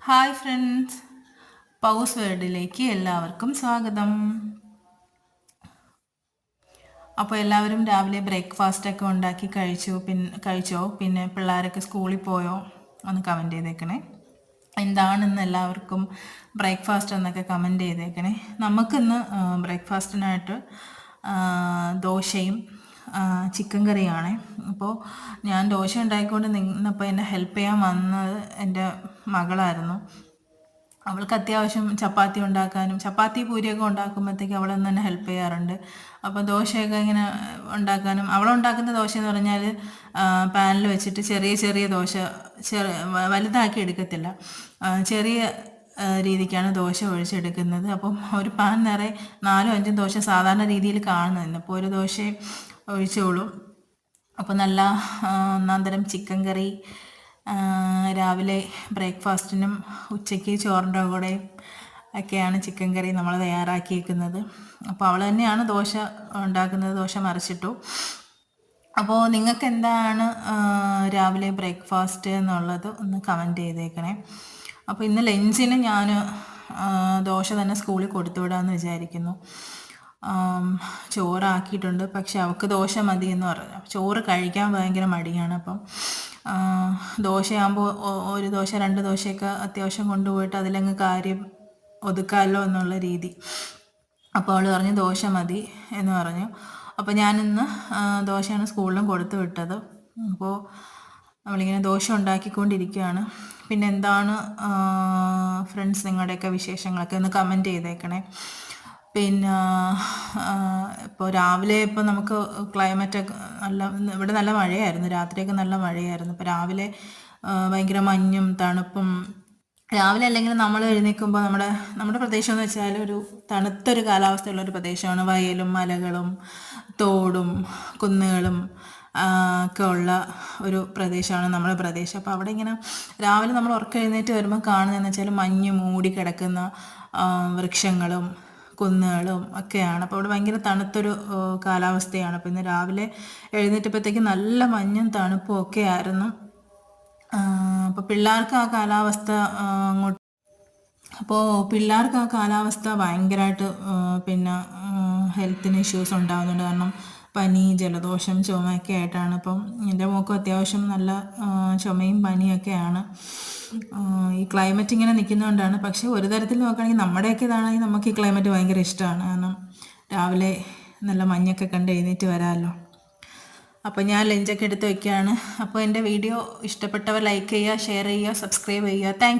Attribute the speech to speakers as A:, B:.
A: Hi friends, pause വേൾഡിലേക്ക് എല്ലാവർക്കും സ്വാഗതം. അപ്പോൾ എല്ലാവരും രാവിലെ ബ്രേക്ക്ഫാസ്റ്റൊക്കെ ഉണ്ടാക്കി കഴിച്ചോ? പിന്നെ പിള്ളേരൊക്കെ സ്കൂളിൽ പോയോ? ഒന്ന് കമൻറ്റ് ചെയ്തേക്കണേ. എന്താണെന്ന് എല്ലാവർക്കും ബ്രേക്ക്ഫാസ്റ്റ് എന്നൊക്കെ കമൻറ്റ് ചെയ്തേക്കണേ. നമുക്കിന്ന് ബ്രേക്ക്ഫാസ്റ്റിനായിട്ട് ദോശയും ചിക്കൻ കറിയാണ്. അപ്പോൾ ഞാൻ ദോശ ഉണ്ടാക്കിക്കൊണ്ട് നിന്നപ്പോൾ എന്നെ ഹെൽപ്പ് ചെയ്യാൻ വന്നത് എൻ്റെ മകളായിരുന്നു. അവൾക്ക് അത്യാവശ്യം ചപ്പാത്തി ഉണ്ടാക്കാനും ചപ്പാത്തി പൂരിയൊക്കെ ഉണ്ടാക്കുമ്പോഴത്തേക്ക് അവളൊന്ന് തന്നെ ഹെൽപ്പ് ചെയ്യാറുണ്ട്. അപ്പോൾ ദോശയൊക്കെ ഇങ്ങനെ ഉണ്ടാക്കാനും അവളുണ്ടാക്കുന്ന ദോശ എന്ന് പറഞ്ഞാൽ പാനിൽ വെച്ചിട്ട് ചെറിയ ചെറിയ ദോശ വലുതാക്കി എടുക്കത്തില്ല, ചെറിയ രീതിക്കാണ് ദോശ ഒഴിച്ചെടുക്കുന്നത്. അപ്പം ഒരു പാൻ നിറയെ 4-5 ദോശ സാധാരണ രീതിയിൽ കാണുന്നത്, ഇപ്പോൾ ഒരു ദോശ ഒഴിച്ചോളൂ. അപ്പോൾ നല്ല ഒന്നാം തരം ചിക്കൻ കറി രാവിലെ ബ്രേക്ക്ഫാസ്റ്റിനും ഉച്ചയ്ക്ക് ചോറിൻ്റെ കൂടെയും ഒക്കെയാണ് ചിക്കൻ കറി നമ്മൾ തയ്യാറാക്കിയേക്കുന്നത്. അപ്പോൾ അവൾ തന്നെയാണ് ദോശ ഉണ്ടാക്കുന്നത്, ദോശ മറിച്ചിട്ടു. അപ്പോൾ നിങ്ങൾക്ക് എന്താണ് രാവിലെ ബ്രേക്ക്ഫാസ്റ്റ് എന്നുള്ളത് ഒന്ന് കമൻറ്റ് ചെയ്തേക്കണേ. അപ്പോൾ ഇന്ന് ലഞ്ചിന് ഞാൻ ദോശ തന്നെ സ്കൂളിൽ കൊടുത്തുവിടാമെന്ന് വിചാരിക്കുന്നു. ചോറാക്കിയിട്ടുണ്ട്, പക്ഷെ അവൾക്ക് ദോശ മതി എന്ന് പറഞ്ഞു. ചോറ് കഴിക്കാൻ ഭയങ്കര മടിയാണ്. അപ്പം ദോശയാകുമ്പോൾ ഒരു ദോശ 2 ദോശയൊക്കെ അത്യാവശ്യം കൊണ്ടുപോയിട്ട് അതിലങ്ങ് കാര്യം ഒതുക്കാമല്ലോ എന്നുള്ള രീതി. അപ്പോൾ അവൾ പറഞ്ഞു ദോശ മതി എന്ന് പറഞ്ഞു. അപ്പോൾ ഞാനിന്ന് ദോശയാണ് സ്കൂളിലും കൊടുത്തു വിട്ടത്. അപ്പോൾ നമ്മളിങ്ങനെ ദോശ ഉണ്ടാക്കിക്കൊണ്ടിരിക്കുകയാണ്. പിന്നെ എന്താണ് ഫ്രണ്ട്സ് നിങ്ങളുടെയൊക്കെ വിശേഷങ്ങളൊക്കെ ഒന്ന് കമൻറ്റ് ചെയ്തേക്കണേ. പിന്നെ ഇപ്പോൾ രാവിലെ ഇപ്പോൾ നമുക്ക് ക്ലൈമറ്റൊക്കെ ഇവിടെ നല്ല മഴയായിരുന്നു, രാത്രിയൊക്കെ നല്ല മഴയായിരുന്നു. ഇപ്പോൾ രാവിലെ ഭയങ്കര മഞ്ഞും തണുപ്പും. രാവിലെ അല്ലെങ്കിൽ നമ്മൾ എഴുന്നേൽക്കുമ്പോൾ നമ്മുടെ പ്രദേശം എന്ന് വെച്ചാൽ ഒരു തണുത്തൊരു കാലാവസ്ഥയുള്ളൊരു പ്രദേശമാണ്. വയലും മലകളും തോടും കുന്നുകളും ഒക്കെ ഉള്ള ഒരു പ്രദേശമാണ് നമ്മുടെ പ്രദേശം. അപ്പോൾ അവിടെ ഇങ്ങനെ രാവിലെ നമ്മൾ ഉറക്കം എഴുന്നേറ്റ് വരുമ്പോൾ കാണുന്നതെന്ന് വെച്ചാൽ മഞ്ഞ് മൂടി കിടക്കുന്ന വൃക്ഷങ്ങളും കുന്നുകളും ഒക്കെയാണ്. അപ്പോൾ അവിടെ ഭയങ്കര തണുത്തൊരു കാലാവസ്ഥയാണ്. അപ്പോൾ ഇന്ന് രാവിലെ എഴുന്നേറ്റപ്പോഴത്തേക്ക് നല്ല മഞ്ഞും തണുപ്പും ഒക്കെ ആയിരുന്നു. അപ്പോൾ പിള്ളേർക്ക് ആ കാലാവസ്ഥ ഭയങ്കരമായിട്ട് പിന്നെ ഹെൽത്തിന് ഇഷ്യൂസ് ഉണ്ടാകുന്നുണ്ട്. കാരണം പനി, ജലദോഷം, ചുമയൊക്കെ ആയിട്ടാണ്. ഇപ്പം എൻ്റെ മോൾക്കും അത്യാവശ്യം നല്ല ചുമയും പനിയൊക്കെയാണ്. ഈ ക്ലൈമറ്റ് ഇങ്ങനെ നിൽക്കുന്നതുകൊണ്ടാണ്. പക്ഷേ ഒരു തരത്തിൽ നോക്കുകയാണെങ്കിൽ നമ്മുടെയൊക്കെ ഇതാണെങ്കിൽ നമുക്ക് ഈ ക്ലൈമറ്റ് ഭയങ്കര ഇഷ്ടമാണ്. കാരണം രാവിലെ നല്ല മഞ്ഞൊക്കെ കണ്ട് എഴുന്നേറ്റ് വരാമല്ലോ. അപ്പോൾ ഞാൻ ലഞ്ചൊക്കെ എടുത്ത് വയ്ക്കുകയാണ്. അപ്പോൾ എൻ്റെ വീഡിയോ ഇഷ്ടപ്പെട്ടവർ ലൈക്ക് ചെയ്യുക, ഷെയർ ചെയ്യുക, സബ്സ്ക്രൈബ് ചെയ്യുക. താങ്ക്